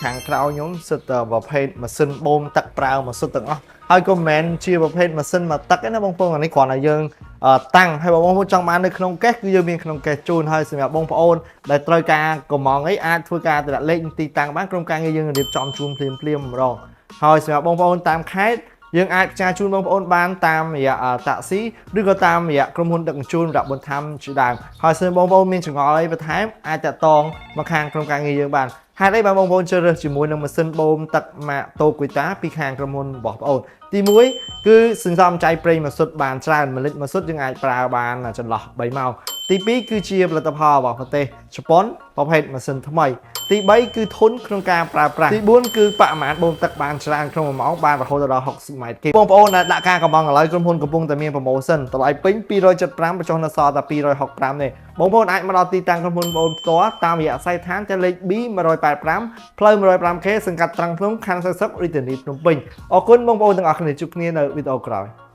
ខាងក្រៅខ្ញុំសិតតែប្រភេទម៉ាស៊ីនបូមទឹកប្រើមកសុទ្ធទាំងអស់ហើយក៏មិនមែនជាប្រភេទម៉ាស៊ីនមកទឹកទេណាបងប្អូនអានេះគ្រាន់តែយើងតាំងហើយបងប្អូនចង់បាននៅក្នុងកេសគឺយើងមានក្នុងកេសជូនហើយសម្រាប់បងប្អូនដែលត្រូវការកំងអីអាចធ្វើការតម្លាក់លេខទីតាំងបានក្រុមការងារយើងរៀបចំជូនភ្លាមម្ដងហើយសម្រាប់បងប្អូនតាមខេត្តយើងអាចផ្សាយជូនបងប្អូនបានតាមរយៈតាក់ស៊ីឬក៏តាមរយៈក្រុមហ៊ុនដឹកជញ្ជូនសម្រាប់បន្ថែមជាដើមហើយសូមបងប្អូនមានចង្អុលអីបន្ថែមអាចតាក់ទងមកខាងក្រុមការងារយើងបានហេតុអីបងប្អូនជ្រើសរើសជាមួយនឹងម៉ាស៊ីនបូមទឹកម៉ាកតូគូតាពីខាងក្រុមហ៊ុនរបស់បងប្អូនទី1គឺសន្សំចៃប្រេងម៉ាស៊ុតបានច្រើន1លីត្រម៉ាស៊ុតយើងអាចប្រើបានចន្លោះ3ម៉ោងទី2គឺជាផលិតផលរបស់ប្រទេសជប៉ុនប្រភេទម៉ាស៊ីនថ្មីទី3គឺធន់ក្នុងការប្រើប្រាស់ទី4គឺបរិមាណបូមទឹកបានច្រើនក្នុង1ម៉ោងបានរហូតដល់60ម៉ែត្រគីបបងប្អូនដែលដាក់ការកំងឥឡូវក្រុមហ៊ុនកំពុងតែមានប្រូម៉ូសិនតម្លៃពេញ275បញ្ចុះនៅសល់តែ265ទេបងប្អូនអាចមកដល់ទីតាំងក្រុមហ៊ុនបងប្អូនផ្ទាល់តាមរយៈសាយដ្ឋានលេខ B185 ផ្លូវ 105K សង្កាត់ត្រង់ភ្នំខណ្ឌសែនសុខរាជធានីភ្នំពេញអរគុណបងប្អូនទាំងអស់គ្នាជួបគ្នានៅវីដេអូក្រោយ